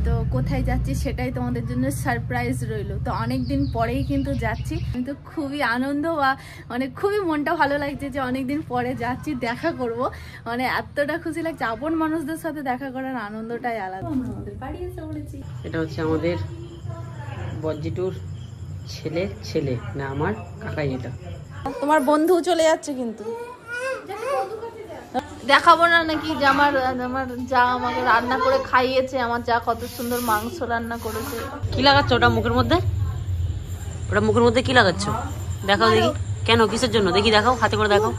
তো কোথায় যাচ্ছি সেটাই তোমাদের জন্য সারপ্রাইজ রইলো। তো অনেক দিন পরেই কিন্তু যাচ্ছি, কিন্তু খুবই আনন্দ বা মানে খুবই মনটা ভালো লাগছে যে অনেক দিন পরে যাচ্ছি, দেখা করব, মানে এতটা খুশি লাগছে। আপন মানুষদের সাথে দেখা করার আনন্দটাই আলাদা। আমরা আমাদের বাড়ি এসে পড়েছি। এটা হচ্ছে আমাদের বজ্জিটুর ছেলে না, আমার কাকাই। এটা তোমার বন্ধু চলে যাচ্ছে, কিন্তু দেখাবো না নাকি যে আমার যা আমাকে রান্না করে খাইয়েছে, আমার যা কত সুন্দর মাংস রান্না করেছে। কি লাগাচ্ছ ওটা মুখের মধ্যে? ওটা মুখের মধ্যে কি লাগাচ্ছ? দেখাও দেখি। কেন, কিসের জন্য? দেখি, দেখাও, হাতে করে দেখাও।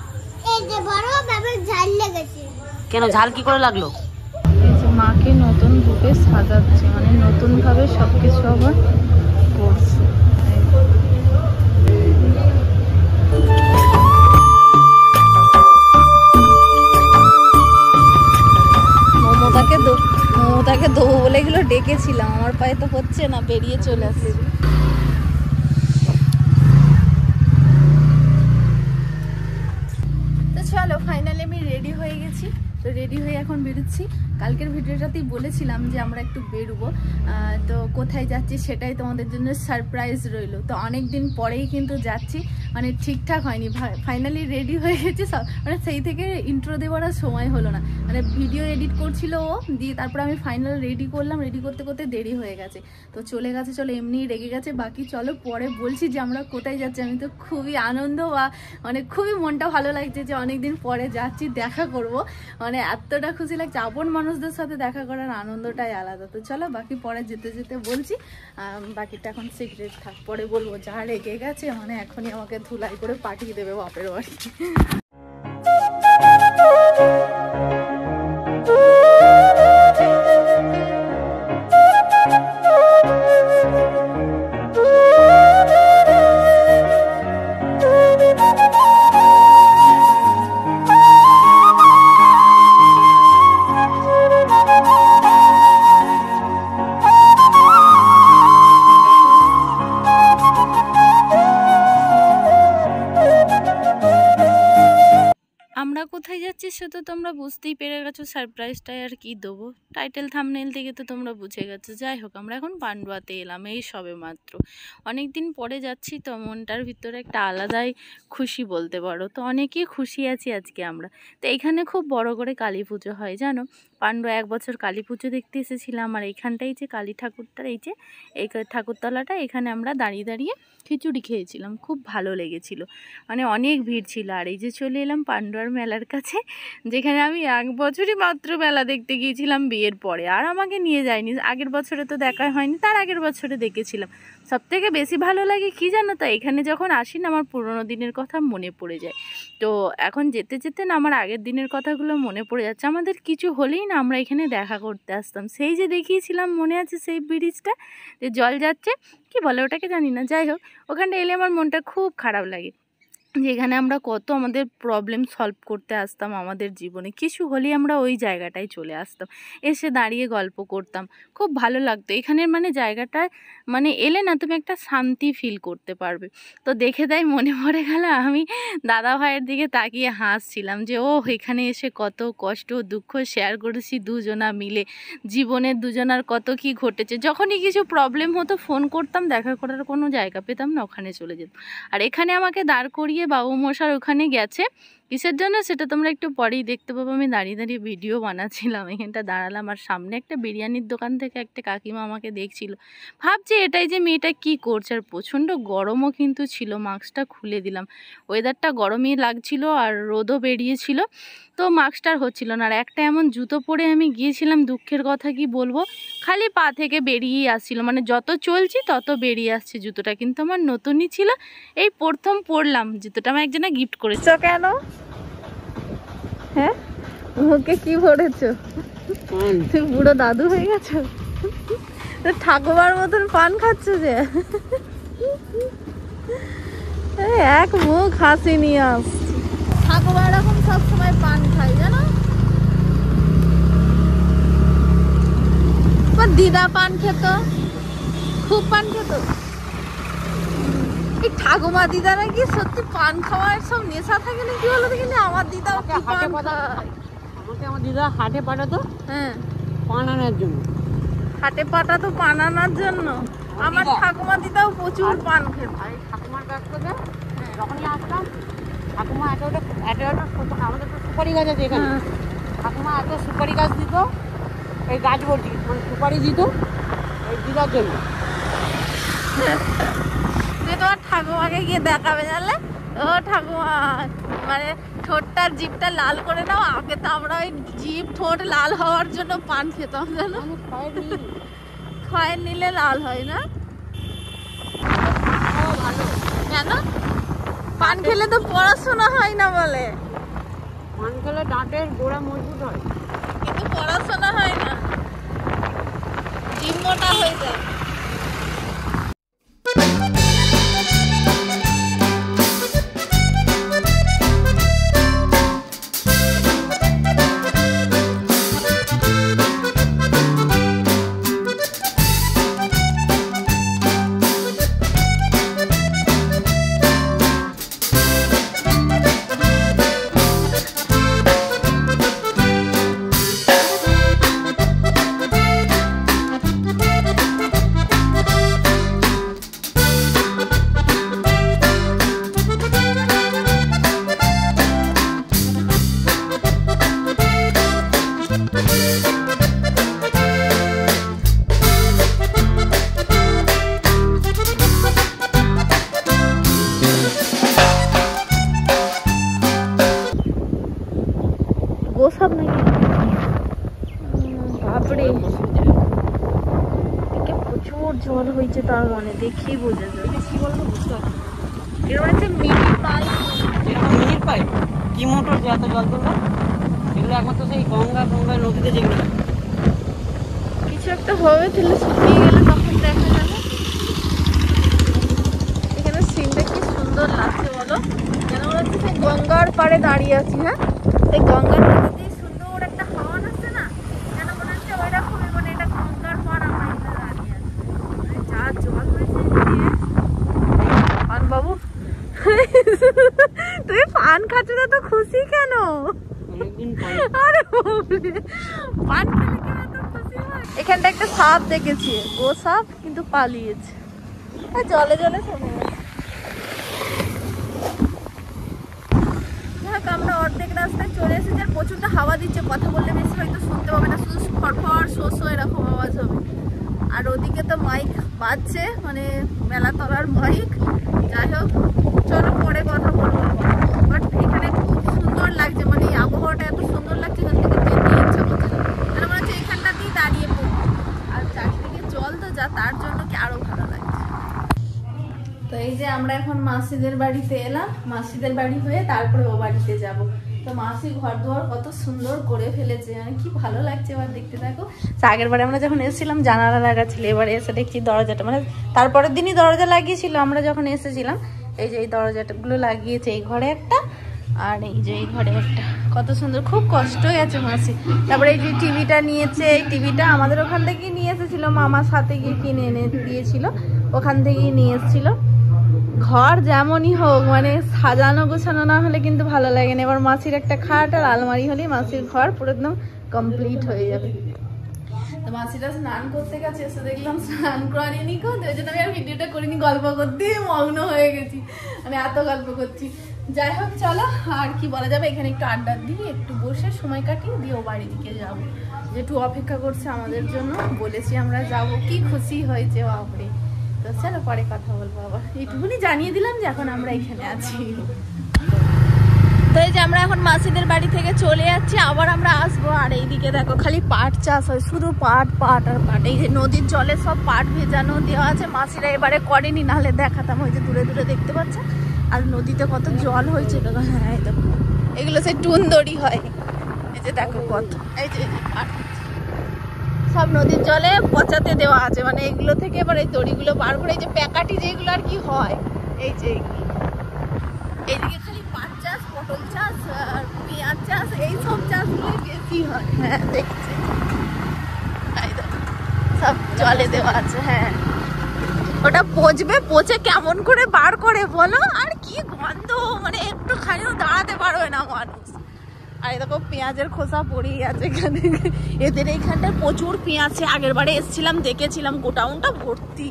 কেন, ঝাল কি করে লাগলো? এই যে মাকে নতুন রূপে সাজাচ্ছে, মানে নতুন ভাবে সবকিছু আবার করছে। মমতাকে দেবো বলে এগুলো ডেকেছিলাম, আমার পায়ে তো হচ্ছে না, বেরিয়ে চলে আসছে। তো চলো, ফাইনালি আমি রেডি হয়ে গেছি। তো রেডি হয়ে এখন বেরোচ্ছি। কালকের ভিডিওটাতেই বলেছিলাম যে আমরা একটু বেরোবো, তো কোথায় যাচ্ছি সেটাই তোমাদের জন্য সারপ্রাইজ রইলো। তো অনেক দিন পরেই কিন্তু যাচ্ছি, মানে ঠিকঠাক হয়নি, ফাইনালি রেডি হয়ে গেছি সব, মানে সেই থেকে ইন্ট্রো দেওয়ার আর সময় হলো না, মানে ভিডিও এডিট করছিল ও, দিয়ে তারপরে আমি ফাইনাল রেডি করলাম, রেডি করতে করতে দেরি হয়ে গেছে। তো চলে গেছে, চলো এমনিই রেগে গেছে। বাকি চলো পরে বলছি যে আমরা কোথায় যাচ্ছি। আমি তো খুবই আনন্দ বা মানে খুবই মনটা ভালো লাগছে যে অনেকদিন পরে যাচ্ছি, দেখা করব, মানে এতটা খুশি লাগছে। আপন মানুষদের সাথে দেখা করার আনন্দটাই আলাদা। তো চলো বাকি পরে যেতে যেতে বলছি, বাকিটা এখন সিক্রেট থাক, পরে বলবো। যা রেগে গেছে, মানে এখনই আমাকে ধুলাই করে পাঠিয়ে দেবে বাপের বাড়ি। আমরা কোথায় যাচ্ছি সে তো তোমরা বুঝতেই পেরে গেছো, সারপ্রাইজটাই আর কি দেবো, টাইটেল থাম্বনেল থেকে তো তোমরা বুঝে গেছো। যাই হোক, আমরা এখন পান্ডুয়াতে এলাম এই সবে মাত্র। অনেক দিন পরে যাচ্ছি তো মনটার ভিতরে একটা আলাদাই খুশি বলতে পারো। তো অনেকেই খুশি আছি আজকে আমরা। তো এখানে খুব বড় করে কালী পুজো হয় জানো। পান্ডুয়া 1 বছর কালী পুজো দেখতে এসেছিলাম, আর এইখানটাই যে কালী ঠাকুরটার এই যে এই ঠাকুরতলাটা, এখানে আমরা দাঁড়িয়ে দাঁড়িয়ে খিচুড়ি খেয়েছিলাম, খুব ভালো লেগেছিল, মানে অনেক ভিড় ছিল। আর এই যে চলে এলাম পান্ডুয়ার মেলার কাছে, যেখানে আমি 1 বছরই মাত্র মেলা দেখতে গিয়েছিলাম বিয়ের পরে, আর আমাকে নিয়ে যায়নি। আগের বছরে তো দেখা হয়নি, তার আগের বছরে দেখেছিলাম। সবথেকে বেশি ভালো লাগে কি জানো তো, এখানে যখন আসি না আমার পুরোনো দিনের কথা মনে পড়ে যায়। তো এখন যেতে যেতে না আমার আগের দিনের কথাগুলো মনে পড়ে যাচ্ছে। আমাদের কিছু হলেই না আমরা এখানে দেখা করতে আসতাম। সেই যে দেখিয়েছিলাম, মনে আছে সেই ব্রিজটা যে জল যাচ্ছে, কি বলে ওটাকে জানি না, যাই হোক ওখানটা এলে আমার মনটা খুব খারাপ লাগে। যেখানে আমরা কত আমাদের প্রবলেম সলভ করতে আসতাম, আমাদের জীবনে কিছু হলেই আমরা ওই জায়গাটায় চলে আসতাম, এসে দাঁড়িয়ে গল্প করতাম, খুব ভালো লাগতো। এখানের মানে জায়গাটায় মানে এলে না তুমি একটা শান্তি ফিল করতে পারবে। তো দেখে তাই মনে পড়ে গেল, আমি দাদা ভাইয়ের দিকে তাকিয়ে হাসছিলাম যে ও এখানে এসে কত কষ্ট দুঃখ শেয়ার করেছি দুজনা মিলে, জীবনের দুজনার কত কি ঘটেছে। যখনই কিছু প্রবলেম হতো ফোন করতাম, দেখা করার কোনো জায়গা পেতাম না, ওখানে চলে যেতাম। আর এখানে আমাকে দাঁড় করিয়ে বাবু মশার ওখানে গেছে, কিসের জন্য সেটা তোমরা একটু পরেই দেখতে পাবো। আমি দাঁড়িয়ে দাঁড়িয়ে ভিডিও বানাচ্ছিলাম, এখানটা দাঁড়ালাম, আর সামনে একটা বিরিয়ানির দোকান থেকে একটা কাকিমা আমাকে দেখছিল, ভাবছি এটাই যে মেয়েটা কি করছে। আর প্রচণ্ড গরমও কিন্তু ছিল, মাস্কটা খুলে দিলাম, ওয়েদারটা গরমই লাগছিল আর রোদও বেরিয়েছিল, তো মাস্কটা হচ্ছিল না। আর একটা এমন জুতো পরে আমি গিয়েছিলাম, দুঃখের কথা কি বলবো, খালি পা থেকে বেরিয়েই আসছিল, মানে যত চলছি তত বেরিয়ে আসছে জুতোটা, কিন্তু আমার নতুনই ছিল, এই প্রথম পরলাম জুতোটা, আমার একজনা গিফট করেছে। কেন হ্যাঁ মুখে কি ভরেছো, তুমি বুড়ো দাদু হয়ে গেছো, ঠাকুমার মতন পান খাচ্ছ যে, এক মুখ হাসি নিয়ে আসছে। ঠাকুমা এরকম সবসময় পান খাই জানো, দিদা পান খেত, খুব পান খেত। এই ঠাকুমা দিদা নাকি সত্যি পান খাওয়ার সব নেশা থাকে নাকি বলো তো, কিন্তু আমার দিদা আমাকে আমার দিদা হাটে পাঠাতো, হ্যাঁ পান আনার জন্য। হাটে পাটা তো পান আনার জন্য। আমার ঠাকুমা দিদাও প্রচুর পান খেত। ঠাকুমার কাছ থেকে যখনই আসতাম, ঠাকুমা আমাদের তো সুপারি গাছ আছে এখানে, ঠাকুমা এত সুপারি গাছ দিত, এই গাছ ভর্তি মানে সুপারি দিত এই দিদার জন্য। তুই তোমার ঠাকুমাকে গিয়ে দেখাবে জানলে, ও ঠাকুমা মানে ঠোঁটটার জিভটা লাল করে নাও। আগে তো আমরা ওই জিভ ঠোঁট লাল হওয়ার জন্য পান খেতাম জানো, খয়ের নিলে লাল হয় না কেন? পান খেলে তো পড়াশোনা হয় না বলে। পান খেলে দাঁতের গোড়া মজবুত হয়, কিন্তু পড়াশোনা হয় না, জিভ মোটা হয়ে যায়। গোসাপ নাকি বাপরে, প্রচুর জল হয়েছে, তার মানে দেখেই বোঝা যায়। এরকম একটা মিনি পাইপ, মিনির পাইপ কি মোটর যে এত জল তুলবে, এগুলো একমাত্র সেই গঙ্গা নদীতে যেগুলো কিছু একটা হয়েছিল, শুকিয়ে গেলে তখন দেখা যাবে। এখানে সিনটা কি সুন্দর লাগছে বলো, কেন মনে হচ্ছে সেই গঙ্গার পাড়ে দাঁড়িয়ে আছি। হ্যাঁ, এই গঙ্গার পাড়ে দিয়ে সুন্দর একটা হাওয়া আসছে না, কেন মনে হচ্ছে ওইরকমই, মানে এটা গঙ্গার পাড়, আমরা এখানে দাঁড়িয়ে আছি। যা জল হয়েছে পান বাবু, তুমি পান খাচ্ছ না তো খুশি কেন? আরে পান খেলে কেন এত খুশি হয়? এখানটা একটা সাপ দেখেছি, ও সাপ কিন্তু পালিয়েছে, জলে জলে চলে গেছে। দেখ আমরা অর্ধেক রাস্তায় চলে এসেছি, আর প্রচন্ড হাওয়া দিচ্ছে, কথা বললে বেশি হয়তো শুনতে পাবে না, শুধু ফটফট শোষো এরকম আওয়াজ হবে। আর ওদিকে তো মাইক বাজছে, মানে মেলা তলার মাইক। যাই হোক চলো পরে কথা বলবো। বাট এখানে খুব সুন্দর লাগছে, মানে এই আবহাওয়াটা এত সুন্দর লাগছে, এখান থেকে যেতে ইচ্ছা করছে না, মানে মনে হচ্ছে এখানটাতেই দাঁড়িয়ে পড়বো। আর চারিদিকে জল তো যা, তার জন্য কি আরো ভালো লাগছে। তো এই যে আমরা এখন মাসিদের বাড়িতে এলাম, মাসিদের বাড়ি হয়ে তারপরে ও বাড়িতে যাব। তো মাসি ঘর দুয়ার কত সুন্দর করে ফেলেছে, মানে কি ভালো লাগছে এবার দেখতে থাকো। আগের বারে আমরা যখন এসেছিলাম জানালা লাগা ছিল, এবারে এসে দেখছি দরজাটা, মানে তারপরের দিনই দরজা লাগিয়েছিল আমরা যখন এসেছিলাম। এই যে এই দরজাগুলো লাগিয়েছে, এই ঘরে একটা আর এই যে এই ঘরে একটা, কত সুন্দর, খুব কষ্ট গেছে মাসি। তারপরে এই যে টিভিটা নিয়েছে, এই টিভিটা আমাদের ওখান থেকেই নিয়ে এসেছিল, মামার সাথে গিয়ে কিনে এনে দিয়েছিল, ওখান থেকেই নিয়ে এসেছিল। ঘর যেমনই হোক মানে সাজানো গোছানো না হলে কিন্তু ভালো লাগে না। এবার মাসির একটা খাট আর আলমারি হলেই মাসির ঘর পুরো একদম কমপ্লিট হয়ে যাবে। তো মাসিরা স্নান করতে গেছে, এসে দেখলাম স্নান করেনি, ওই জন্য আমি আর ভিডিওটা করিনি, গল্প করতে মগ্ন হয়ে গেছি, মানে এত গল্প করছি। যাই হোক চলো, আর কি বলা যাবে, এখানে একটু আড্ডা দিয়ে একটু বসে সময় কাটিয়ে দিয়ে ও বাড়ির দিকে যাবো, যেটু অপেক্ষা করছে আমাদের জন্য, বলেছি আমরা যাবো, কি খুশি হয়েছে বাপরে। তো চলো পরে কথা বলবো, আবার এইটুকুনি জানিয়ে দিলাম যে এখন আমরা এখানে আছি। তো এই যে আমরা এখন মাসিদের বাড়ি থেকে চলে যাচ্ছি, আবার আমরা আসবো। আর এইদিকে দেখো খালি পাট চাষ হয়, শুধু পাট পাট আর পাট। এই যে নদীর জলে সব পাট ভেজানো দেওয়া আছে, মাসিরা এবারে করেনি, নাহলে দেখাতাম। ওই যে দূরে দূরে দেখতে পাচ্ছ, আর নদীতে কত জল হয়েছে দেখো। হ্যাঁ দেখো, এগুলো সেই টুন দড়ি হয়, এই যে দেখো কত, এই যে পাট সব নদীর জলে পচাতে দেওয়া আছে, মানে এগুলো থেকে এবার এই দড়িগুলো বার করে, এই যে প্যাকাটি যেগুলো আর কি হয়, এই যে এইদিকে খালি পাট চাষ, পটল চাষ আর পেঁয়াজ চাষ, এই সব চাষগুলোই বেশি হয়। হ্যাঁ দেখছি সব জলে দেওয়া আছে। হ্যাঁ ওটা পচবে, পচে কেমন করে বার করে বলো, আর কি গন্ধ, মানে একটুখানিও দাঁড়াতে পারবে না মানুষ, আর দেখো পেঁয়াজের খোসা পড়েই আছে এখানে। এদের এইখানটায় প্রচুর পেঁয়াজ, আগের বারে এসেছিলাম দেখেছিলাম গোটাউনটা ভর্তি।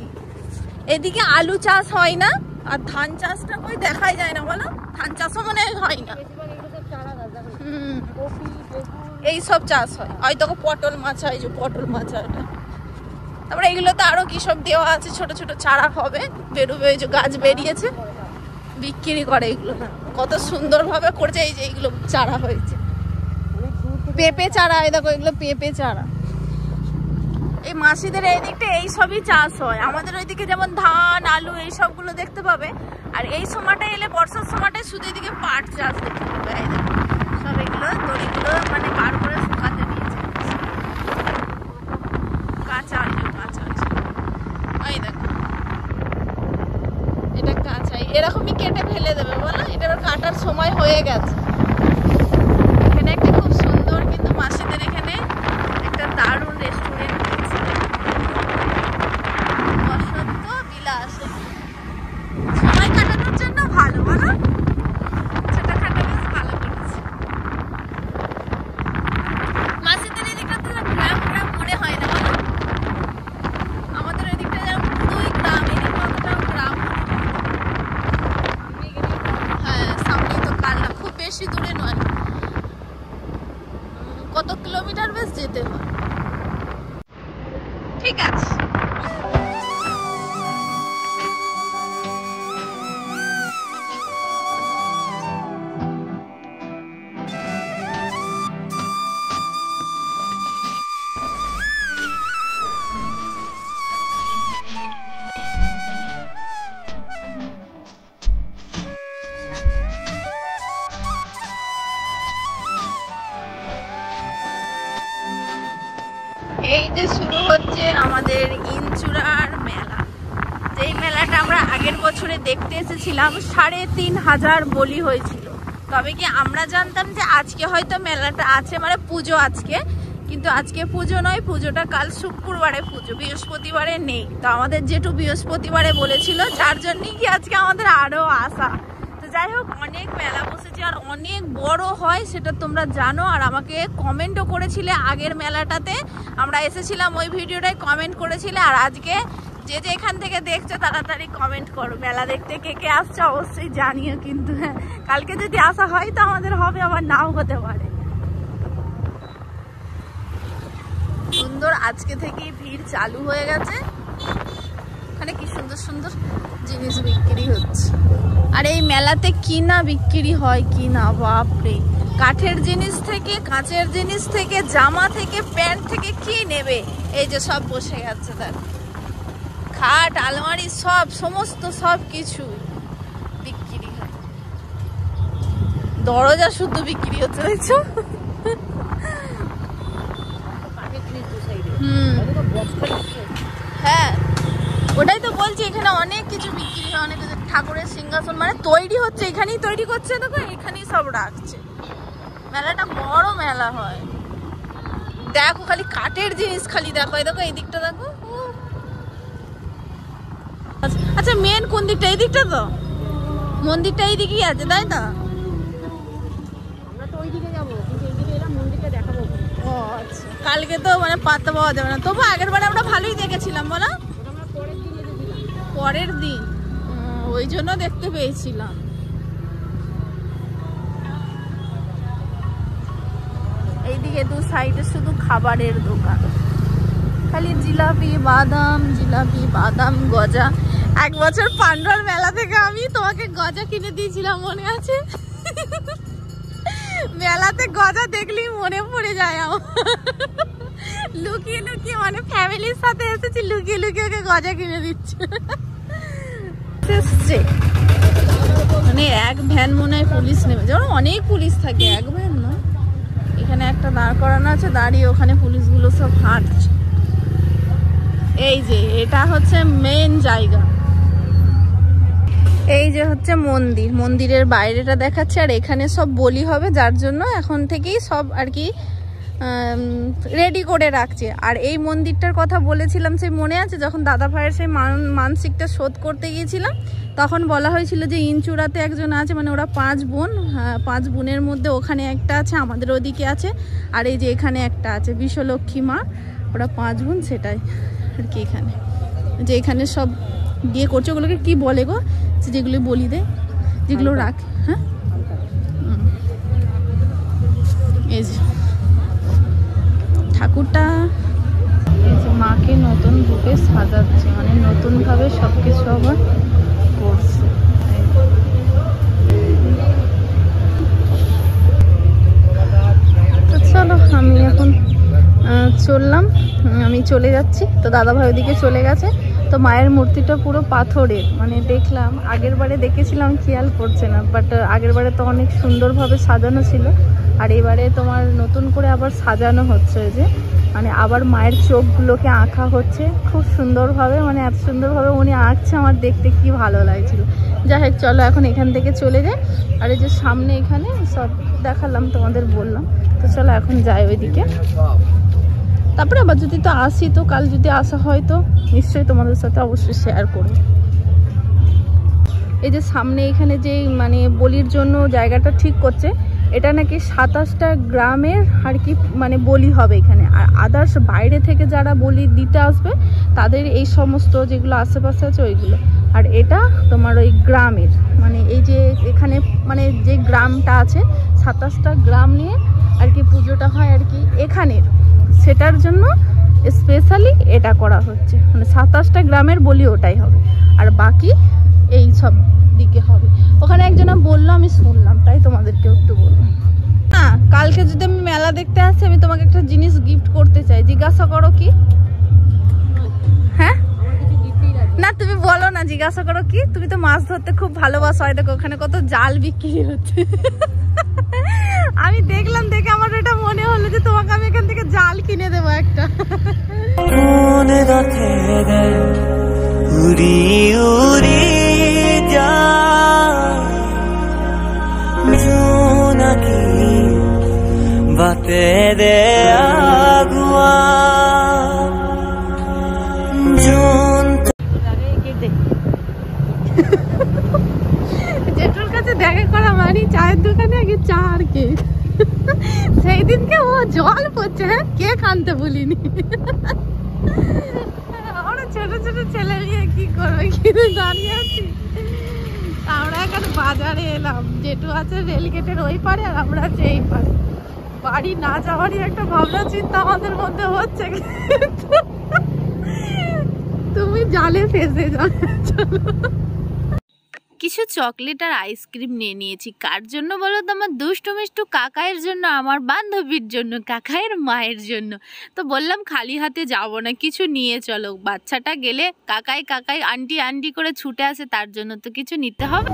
এদিকে আলু চাষ হয় না, আর ধান চাষটা কই দেখাই যায় না বলো, ধান চাষও মনে হয় না। এই সব চাষ হয়, হয়তো পটল মাছ হয়, যে পটল মাছ হয় ওটা। তারপরে এগুলোতে আরো কি সব দেওয়া আছে, ছোট ছোট চারা হবে, বেরোবে, ওই যে গাছ বেরিয়েছে বিক্রি করে। এগুলো কত সুন্দর ভাবে করছে, এই যে এইগুলো চারা হয়েছে, পেঁপে চারা, এই দেখো এগুলো পেঁপে চারা। এই মাসিদের এই দিকটা এই সবই চাষ হয়। আমাদের ওইদিকে যেমন ধান আলু এই সবগুলো দেখতে পাবে, আর এই সময়টা এলে বর্ষার সময়টায় শুধু এদিকে পাট চাষ দেখতে পাবে। এই দেখো সব এগুলো দড়িগুলো মানে বার করে শুকাতে দিয়েছে, কাঁচা কাঁচা। এই দেখো এটা কাঁচাই, এরকমই কেটে ফেলে দেবে বলো, এটা কাটার সময় হয়ে গেছে। এখানে একটা খুব সুন্দর কিন্তু মাসিদের এখানে একটা দারুণ রেস্টুরেন্ট হয়েছে, বসন্ত বিলাস। সময় কাটানোর জন্য ভালো বলো, ছোটখাটো বেশ ভালো করেছে। মাসিদের এদিকটা তো গ্রাম গ্রাম মনে হয় না বলো, আমাদের এদিকটা যেমন পুরোই গ্রাম, এদিকে অতটাও গ্রাম। হ্যাঁ সামনেই তো কালনা, খুব বেশি দূরে নয়, কত কিলোমিটার বেশ যেতে হয়। ঠিক আছে, এই যে শুরু হচ্ছে আমাদের ইনচুরার মেলা। যেই মেলাটা আমরা আগের বছরে দেখতে এসেছিলাম, ৩৫০০ বলি হয়েছিল। তবে কি আমরা জানতাম যে আজকে হয়তো মেলাটা আছে, মানে পুজো আজকে, কিন্তু আজকে পুজো নয়, পুজোটা কাল শুক্রবারে পুজো, বৃহস্পতিবারে নেই। তো আমাদের যেটু বৃহস্পতিবারে বলেছিল, যার জন্যই কি আজকে আমাদের আরো আসা। তো যাই হোক, অনেক মেলা বসেছে আর অনেক বড় হয়, সেটা তোমরা জানো। আর আমাকে কমেন্টও করেছিলে আগের মেলাটাতে আমরা এসেছিলাম, ওই ভিডিওটায় কমেন্ট করেছিলে। আর আজকে যে যে এখান থেকে দেখছো তাড়াতাড়ি কমেন্ট করো, মেলা দেখতে কে কে আসছে অবশ্যই জানিও কিন্তু। হ্যাঁ, কালকে যদি আসা হয় তো আমাদের হবে, আবার নাও হতে পারে। সুন্দর, আজকে থেকেই ভিড় চালু হয়ে গেছে। এখানে কি সুন্দর সুন্দর জিনিস বিক্রি হচ্ছে। আর এই মেলাতে কি না বিক্রি হয়, কি না, বাপরে। কাঠের জিনিস থেকে, কাঁচের জিনিস থেকে, জামা থেকে, প্যান্ট থেকে, কি নেবে, এই যে সব বসে গেছে। দেখো খাট আলমারি সব, সমস্ত সব কিছু বিক্রি হয়। দরজা শুধু বিক্রি হচ্ছে, দেখছো। হ্যাঁ ওটাই তো বলছি, এখানে অনেক কিছু বিক্রি হয়, অনেক কিছু। ঠাকুরের সিংহাসন মানে তৈরি হচ্ছে, এখানেই তৈরি করছে, দেখো এখানেই সব রাখছে। মেলাটা বড় মেলা হয়। দেখো খালি কাঠের জিনিস, খালি দেখো, এই দেখো এই দিকটা দেখো। আচ্ছা মেন কোন দিকটা? এই দিকটা তো মন্দিরটা এই দিকেই আছে, তাই না? আমরা তো ওই দিকে যাবো, কিন্তু এই দিকে এলাম, মন্দিরটা দেখাবো। ও আচ্ছা, কালকে তো মানে পাত্তা পাওয়া যাবে না, তবু আগের বারে আমরা ভালোই দেখেছিলাম বলো। আমরা পরের দিন এসেছিলাম। পরের দিন ওই জন্য দেখতে পেয়েছিলাম। এইদিকে দু সাইডে শুধু খাবারের দোকান, খালি জিলাপি বাদাম, জিলাপি বাদাম, গজা। এক বছর পান্ডুয়ার মেলা থেকে আমি তোমাকে গজা কিনে দিয়েছিলাম, মনে আছে? মেলাতে গজা দেখলেই মনে পড়ে যায় আমার। লুকিয়ে লুকিয়ে, মানে ফ্যামিলির সাথে এসেছি, লুকিয়ে লুকিয়ে ওকে গজা কিনে দিচ্ছে। মানে এক ভ্যান মনে হয় পুলিশ নেমে, যেমন অনেক পুলিশ থাকে, এক ভ্যান নয়। এখানে একটা দাঁড় করানো আছে, দাঁড়িয়ে ওখানে পুলিশগুলো সব হাঁটছে। এই যে এটা হচ্ছে মেন জায়গা, এই যে হচ্ছে মন্দির, মন্দিরের বাইরেটা দেখাচ্ছে। আর এখানে সব বলি হবে, যার জন্য এখন থেকেই সব আর কি রেডি করে রাখছে। আর এই মন্দিরটার কথা বলেছিলাম, সেই মনে আছে যখন দাদা ভাইয়ের সেই মানসিকটা শোধ করতে গিয়েছিলাম, তখন বলা হয়েছিল যে ইনচুরাতে একজন আছে, মানে ওরা 5 বোন, 5 বোনের মধ্যে ওখানে একটা আছে, আমাদের ওদিকে আছে, আর এই যে এখানে একটা আছে বিশ্বলক্ষ্মী মা, ওরা 5 বোন, সেটাই আর কি। এখানে যে এখানে সব বিয়ে করছে, ওগুলোকে কি বলে গো, যেগুলো বলি দেয়, যেগুলো রাখে, হ্যাঁ এই যে ঠাকুরটা, এই যে মাকে নতুন রূপে সাজাচ্ছে, মানে নতুন ভাবে সবকিছু আবার করছে। তো চলো আমি এখন চললাম, আমি চলে যাচ্ছি। তো দাদাভাই ওদিকে চলে গেছে। তো মায়ের মূর্তিটা পুরো পাথরের, মানে দেখলাম আগের বারে দেখেছিলাম খেয়াল পড়ছে না, বাট আগের বারে তো অনেক সুন্দরভাবে সাজানো ছিল, আর এবারে তোমার নতুন করে আবার সাজানো হচ্ছে, যে মানে আবার মায়ের চোখগুলোকে আঁকা হচ্ছে খুব সুন্দরভাবে, মানে এত সুন্দরভাবে উনি আঁকছে, আমার দেখতে কি ভালো লাগছিল। যাই হোক চলো এখন এখান থেকে চলে যাই। আর এই যে সামনে এখানে সব দেখালাম, তোমাদের বললাম। তো চলো এখন যাই ওইদিকে, তারপরে আবার যদি তো আসি, তো কাল যদি আসা হয় তো নিশ্চয়ই তোমাদের সাথে অবশ্যই শেয়ার করব। এই যে সামনে এখানে যে মানে বলির জন্য জায়গাটা ঠিক করছে, এটা নাকি 27টা গ্রামের আর কি মানে বলি হবে এখানে, আর আদার্স বাইরে থেকে যারা বলি দিতে আসবে তাদের এই সমস্ত যেগুলো আশেপাশে আছে ওইগুলো, আর এটা তোমার ওই গ্রামের, মানে এই যে এখানে মানে যে গ্রামটা আছে 27টা গ্রাম নিয়ে আর কি পুজোটা হয় আর কি এখানের, সেটার জন্য স্পেশালি এটা করা হচ্ছে, মানে 27টা গ্রামের বলি ওটাই হবে, আর বাকি এই সব দিকে হবে। ওখানে একজনা বললো, আমি শুনলাম, তাই তোমাদেরকেও একটু বললাম। না কালকে যদি আমি মেলা দেখতে আসি, আমি তোমাকে একটা জিনিস গিফট করতে চাই, জিজ্ঞাসা করো কি? হ্যাঁ না তুমি বলো না, জিজ্ঞাসা করো কি? তুমি তো মাছ ধরতে খুব ভালোবাসো, হয় দেখো ওখানে কত জাল বিক্রি হচ্ছে। আমি দেখলাম, দেখে আমার এটা মনে হলো যে তোমাকে আমি এখান থেকে জাল কিনে দেবো একটা। উড়ি উড়ি জোনাকি বাতে দে আগুয়া জেঠুর কাছে দেখা করা মানে চায়ের দোকানে আগে চা আর কে, সেই দিনকে ও জল পড়ছে, হ্যাঁ কেক আনতে বলিনি। আমরা ছোট ছোট ছেলে নিয়ে কি করবো, কিন্তু দাঁড়িয়ে আছি। আমরা এখন বাজারে এলাম, জেঠু আছে রেলগেটের ওই পারে, আর আমরা আছি এই পারে। বাড়ি না যাওয়ারই একটা ভাবনা চিন্তা আমাদের মধ্যে হচ্ছে, তুমি জালে ফেসে যাও। কিছু চকলেট আর আইসক্রিম নিয়ে নিয়েছি, কার জন্য বলো তো? আমার দুষ্টু মিষ্টু কাকাইয়ের জন্য, আমার বান্ধবীর জন্য, কাকাইয়ের মায়ের জন্য। তো বললাম খালি হাতে যাব না, কিছু নিয়ে চলো, বাচ্চাটা গেলে কাকাই কাকাই আন্টি আন্টি করে ছুটে আসে, তার জন্য তো কিছু নিতে হবে।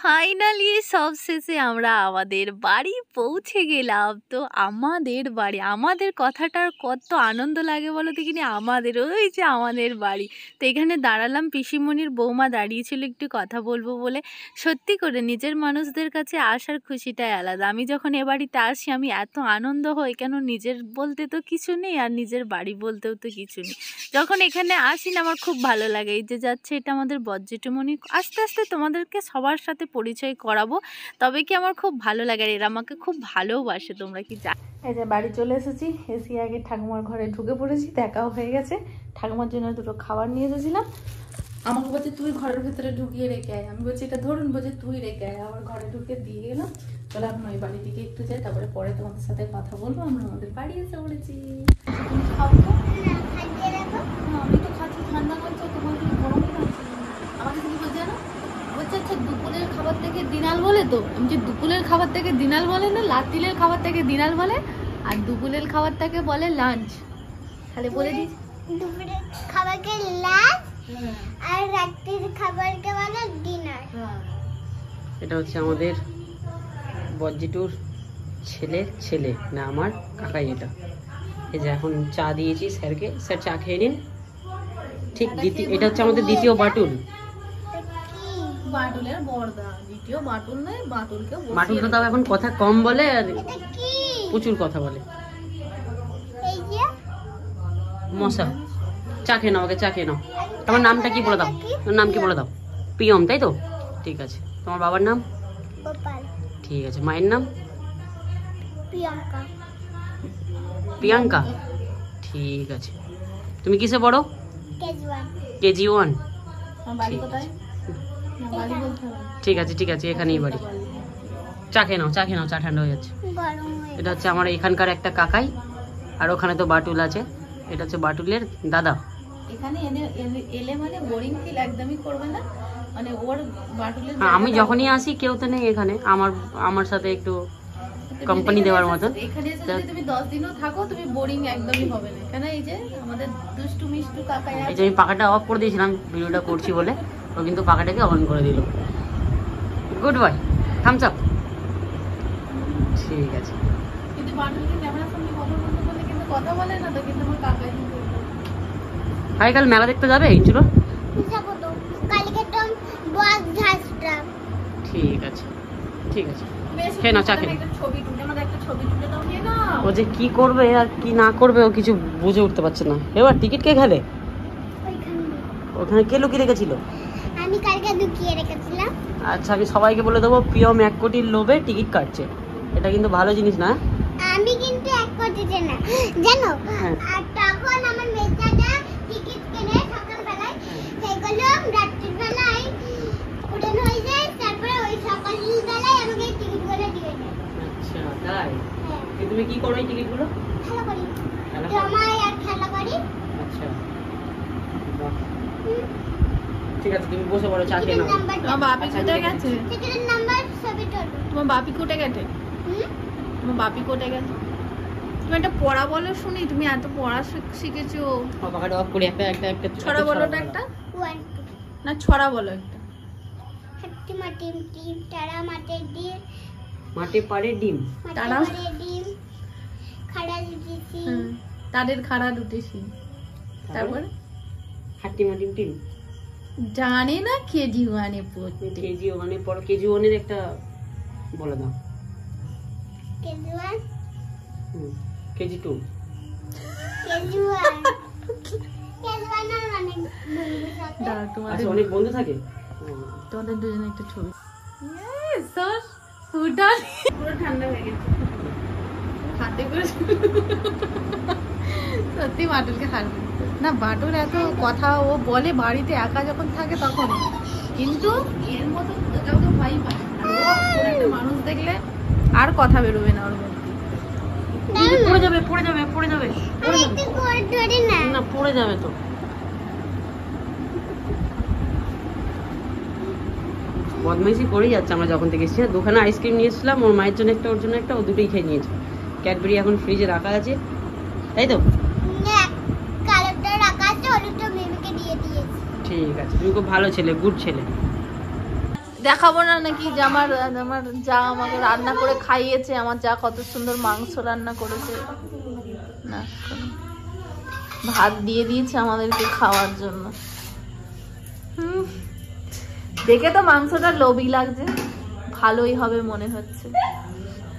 ফাইনালি সব শেষে আমরা আমাদের বাড়ি পৌঁছে গেলাম। তো আমাদের বাড়ি, আমাদের কথাটার কত আনন্দ লাগে বলো দেখিনি, আমাদের ওই যে আমাদের বাড়ি। তো এখানে দাঁড়ালাম, পিসিমণির বৌমা দাঁড়িয়েছিল একটু কথা বলবো বলে। সত্যি করে নিজের মানুষদের কাছে আসার খুশিটাই আলাদা। আমি যখন এ বাড়িতে আসি আমি এত আনন্দ হই, কেন নিজের বলতে তো কিছু নেই, আর নিজের বাড়ি বলতেও তো কিছু নেই। যখন এখানে আসি না আমার খুব ভালো লাগে। এই যে যাচ্ছে এটা আমাদের বজ্জেঠুমণি, আস্তে আস্তে তোমাদেরকে সবার সাথে পরিচয় করাবো, তবে কি আমার খুব ভালো লাগে, আর এরা আমাকে খুব ভালোবাসে, তোমরা কি জানো। এই যে বাড়ি চলে এসেছি, এসে আগে ঠাকুমার ঘরে ঢুকে পড়েছি, দেখাও হয়ে গেছে। ঠাকুমার জন্য দুটো খাবার নিয়ে এসেছিলাম, আমাকে বলছে তুই ঘরের ভেতরে ঢুকিয়ে রেখে আয়, আমি বলছি এটা ধরুন, বলছে তুই রেখে আয়, আবার ঘরে ঢুকে দিয়ে গেলাম। চলো এখন ওই বাড়ির দিকে একটু যাই, তারপরে পরে তোমাদের সাথে কথা বলবো। আমরা আমাদের বাড়ি এসে পড়েছি। আমি তো খাচ্ছি, ঠান্ডা করছে, তোমার কি গরমই লাগছে? আমাকে তুমি বলছে না, বলছে আচ্ছা দুপুরের খাবার থেকে দিনাল বলে, তো আমি যে দুপুরের খাবার থেকে দিনাল বলে না, রাত্রিলের খাবার থেকে দিনাল বলে, আর দুপুরের খাবারটাকে বলে লাঞ্চ। তাহলে বলে দিই, দুপুরের খাবারকে লাঞ্চ আর রাত্রির খাবারকে বলে ডিনার। এটা হচ্ছে আমাদের বজ্জিটুর ছেলে না, আমার কাকাই। এই যে এখন চা দিয়েছি স্যারকে, স্যার চা খেয়ে নিন। ঠিক এটা হচ্ছে আমাদের দ্বিতীয় বাটুল। বাটুলের বড়দা, দ্বিতীয় বাটুল নয়, বাটুলকে বাটুলটা তাও এখন কথা কম বলে আর এটা কি? প্রচুর কথা বলে। এই যে মশা, চা খেয়ে নাও, আগে চা খেয়ে নাও। তোমার নামটা কি বলে দাও, তোমার নাম কি বলে দাও? প্রিয়ম, তাই তো? ঠিক আছে। তোমার বাবার নাম? গোপাল। ঠিক আছে। মায়ের নাম? প্রিয়াঙ্কা। প্রিয়াঙ্কা। ঠিক আছে। তুমি কিসে পড়ো? কেজওয়ান। কেজি 1। বাড়ি কোথায়? বাড়ি বলতে হবে। ঠিক আছে ঠিক আছে, এখানেই বাড়ি। চা খেয়ে নাও, চা খেয়ে নাও, চা ঠান্ডা হয়ে যাচ্ছে। গরম হয়ে এটা হচ্ছে আমার এখানকার একটা কাকাই, আর ওখানে তো বাটুল আছে। এটা হচ্ছে বাটুলের দাদা। এখানে এলে মানে বোরিং ফিল একদমই করবে না, মানে ওর বাটুলের হ্যাঁ, আমি যখনই আসি কেউ তো নেই এখানে, আমার সাথে একটু কোম্পানি দেওয়ার মতন। এখানে এসে যদি তুমি 10 দিনও থাকো তুমি বোরিং একদমই হবে না, কেন এই যে আমাদের দুষ্টু মিষ্টু কাকাই এই আছে। যে আমি পাখাটা অফ করে দিয়েছিলাম ভিডিওটা করছি বলে, ও কিন্তু পাখাটাকে অন করে দিল। Good boy, thumbs up. ঠিক আছে। কিন্তু বাটুলকে ক্যামেরার সামনে কথা বলতে বললে কিন্তু কথা বলে না তো, কিন্তু আমার কাকাই কিন্তু ভাই কাল মেলা দেখতে যাবে ইনচুরো? যাবো তো, কালকে তো বক ঝাঁসটা। ঠিক আছে ঠিক আছে। বেশ, খেয়ে নাও, চা খেয়ে নাও। একটা ছবি তুলে, আমাদের একটা ছবি তুলে দাও, খেয়ে নাও। ও যে কি করবে আর কি না করবে ও কিছু বুঝে উঠতে পারছে না। এবার টিকিট কে খেলে? ওইখানে ওখানে কে লুকিয়ে রেখেছিল? আমি কালকে লুকিয়ে রেখেছিলাম। আচ্ছা, আমি সবাইকে বলে দেবো প্রিয়ম 1 কোটির লোভে টিকিট কাটছে। এটা কিন্তু ভালো জিনিস না। আমি কিন্তু এক কোটিতে না, জানো? হ্যাঁ। আর তখন আমার মেয়েটা টিকিট কিনে সকালবেলায়, সেগুলো রাত্রির বেলায় উঠানো হয়ে যায়, তারপরে ওই সকালবেলায় আমাকে টিকিটগুলো দিয়ে দেয়। আচ্ছা তাই? হ্যাঁ, তুমি কি করো এই টিকিটগুলো? খেলা করি, খেলা করো? জমাই আর খেলা করি। আচ্ছা বাহ। ঠিক আছে, তুমি বসে পড়ো, চা খেয়ে টিকিটের নাও। নাম্বারটা, তোমার বাপি কোথায় গেছে? টিকিটের নাম্বার সবই তোলো। তোমার বাপি কোটে গেছে? তোমার বাপি কোটে গেছে? তুমি একটা পড়া বলো শুনি, তুমি এত পড়া শিখেছো। পাখাটা অফ করে একটা একটা একটা ছড়া বলো তো একটা, 1 না ছড়া বলো একটা। হাট্টি মাটি ডিম, টারা মাটি ডিম, মাঠে পাড়ে ডিম। মাটি টারা? পাড়ে ডিম, খাড়া দিছি, তাদের খাড়া দুটেছি, তারপরে হাট্টি মাটি ডিম। জানে না কেজি ওয়ানে পড়তে। কেজি ওয়ানে পড়ো, কেজি 1-এর একটা বলে দাও। কেজওয়ান, কেজি 2। কেজওয়ান, কেজওয়ান আর অনেক বন্ধুর সাথে। দাঁড়াও, তোমাদের আচ্ছা, অনেক বন্ধু থাকে। তোমাদের দুজনে একটা ছবি। পুরো ঠান্ডা হয়ে গেছে হাতে করে। সত্যি বাটুলকে হারবে না, বাটুল এত কথা ও বলে বাড়িতে একা যখন থাকে তখন, কিন্তু এর মতো কাউকে ভয় পায় না। ও কোনো একটা মানুষ দেখলে আর কথা বেরোবে না ওর মধ্যে। পড়ে যাবে পড়ে যাবে পড়ে যাবে আমি একটু করে ধরি না। না, পড়ে যাবে তো। বদমাইশি করেই যাচ্ছে। আমরা যখন থেকে এসেছি দোকানে আইসক্রিম নিয়ে এসেছিলাম, ওর মায়ের জন্য একটা, ওর জন্য একটা, ও দুটোই খেয়ে নিয়েছে। ক্যাডবেরি এখন ফ্রিজে রাখা আছে, তাই তো? না, কালোটা রাখা আছে, হলুদটা বেবিকে দিয়ে দিয়েছি। ঠিক আছে, তুমি খুব ভালো ছেলে, গুড ছেলে। দেখাবো না নাকি যে আমার যা আমাকে রান্না করে খাইয়েছে, আমার যা কত সুন্দর মাংস রান্না করেছে। না, ভাত দিয়ে দিয়েছে আমাদেরকে খাওয়ার জন্য। দেখে তো মাংসটা লোভী লাগছে, ভালোই হবে মনে হচ্ছে।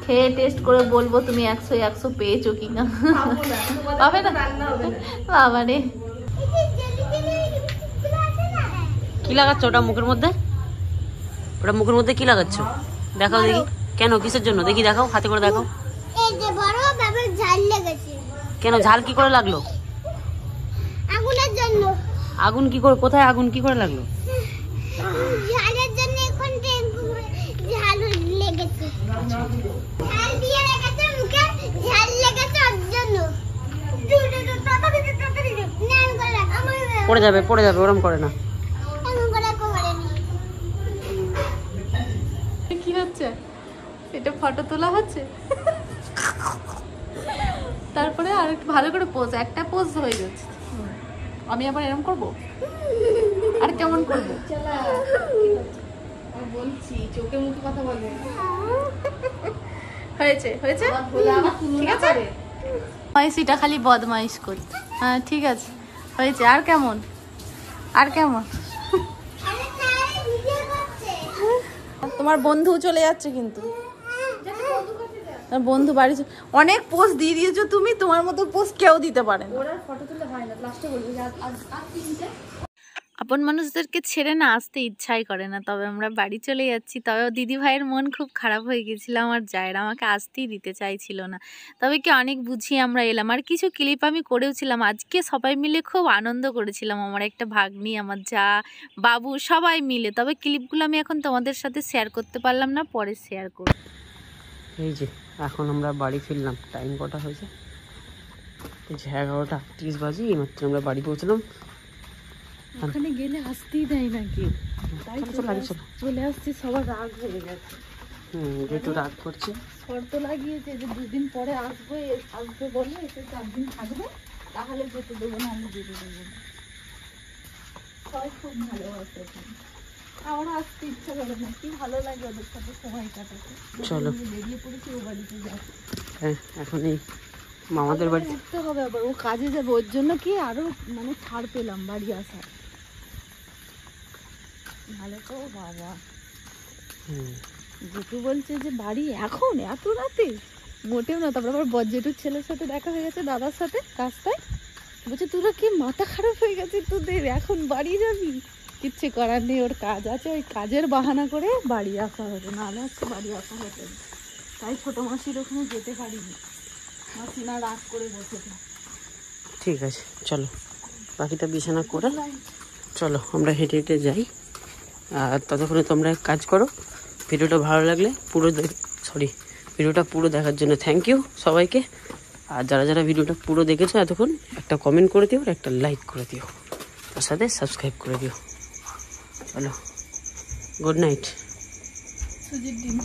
খেয়ে টেস্ট করে বলবো তুমি 100 পেয়েছো কিনা। পাবে না বাবা রে। এই যে জেলি জেলি বিস্কুটগুলো আছে না, কি লাগাচ্ছ ওটা মুখের মধ্যে? ওটা মুখের মধ্যে কি লাগাচ্ছ? দেখাও দেখি। কেন, কিসের জন্য? দেখি দেখাও, হাতে করে দেখাও। এই যে বড় বাবার ঝাল লেগেছে। কেন, ঝাল কি করে লাগলো? আগুনের জন্য। আগুন কি করে, কোথায় আগুন কি করে লাগলো? ঝালের জন্য এখন ঝাল লেগেছে। ঝাল দিয়ে রেখেছে মুখে, ঝাল লেগেছে ওর জন্য। পড়ে যাবে পড়ে যাবে, ওরম করে না। কি হচ্ছে? এটা ফটো তোলা হচ্ছে। তারপরে আর একটু ভালো করে পোজ, একটা পোজ হয়ে যাচ্ছে। আমি আবার এরকম করব, আর কেমন করবো? বলছি চোখে মুখে কথা বলবে। হয়েছে হয়েছে, ঠিক আছে। মাইসিটা খালি বদমাইশ করি। হ্যাঁ ঠিক আছে, হয়েছে। আর কেমন, আর কেমন? তোমার বন্ধু চলে যাচ্ছে কিন্তু, বন্ধু বাড়ি অনেক পোস্ট দিয়ে দিয়েছো তুমি, তোমার মতো পোস্ট কেউ দিতে পারে না। আপন মানুষদেরকে ছেড়ে না আসতে ইচ্ছাই করে না, তবে আমরা বাড়ি চলে যাচ্ছি। তবে দিদি ভাইয়ের মন খুব খারাপ হয়ে গেছিল, আমার জায়ের আমাকে আসতেই দিতে চাইছিল না, তবে কি অনেক বুঝিয়ে আমরা এলাম। আর কিছু ক্লিপ আমি করেওছিলাম, আজকে সবাই মিলে খুব আনন্দ করেছিলাম, আমার একটা ভাগ্নি, আমার যা, বাবু সবাই মিলে। তবে ক্লিপগুলো আমি এখন তোমাদের সাথে শেয়ার করতে পারলাম না, পরে শেয়ার করব। এই যে এখন আমরা বাড়ি ফিরলাম, টাইম কটা হয়েছে? 11:30 বাজে, এইমাত্র আমরা বাড়ি পৌঁছলাম। ওখানে গেলে আসতেই দেয় না কেউ, তাই চলে আসছি, সবার রাগ হয়ে গেছে। যেহেতু রাগ করছে, শর্ত লাগিয়েছে যে 2 দিন পরে আসবে, আসবে বলে এসে 4 দিন থাকবে, তাহলে যেতে দেবো না, আমি যেতে দেবো না। সবাই খুব ভালোবাসে, আমরা আসতে ইচ্ছা করে না, কি ভালো লাগে ওদের সাথে সময় কাটাতে। চলো বেরিয়ে পড়েছি ও বাড়িতে যাচ্ছে। হ্যাঁ, এখন এই মামাদের বাড়ি উঠতে হবে, আবার ও কাজে যাবে, ওর জন্য কি আরো মানে ছাড় পেলাম বাড়ি আসার। ভালো তো বাবা, জেঠু বলছে যে বাড়ি এখন এত রাতে, মোটেও না। তারপর আবার বজ্জেঠুর ছেলের সাথে দেখা হয়ে গেছে, দাদার সাথে রাস্তায়, বলছে তোরা কি মাথা খারাপ হয়ে গেছে তোদের, এখন বাড়ি যাবি? কিচ্ছু করার নেই, ওর কাজ আছে, ওই কাজের বাহানা করে বাড়ি আসা হতো, নাহলে আজকে বাড়ি আসা হতো না। তাই ছোট মাসির ওখানে যেতে পারিনি, মাসি না রাগ করে বসেছে। ঠিক আছে, চলো বাকিটা বিছানা করে চলো আমরা হেঁটে হেঁটে যাই। আর ততক্ষণে তোমরা এক কাজ করো, ভিডিওটা ভালো লাগলে ভিডিওটা পুরো দেখার জন্য থ্যাংক ইউ সবাইকে। আর যারা যারা ভিডিওটা পুরো দেখেছো এতক্ষণ, একটা কমেন্ট করে দিও, আর একটা লাইক করে দিও, তার সাথে সাবস্ক্রাইব করে দিও। চলো, গুড নাইট। সুজির ডিম।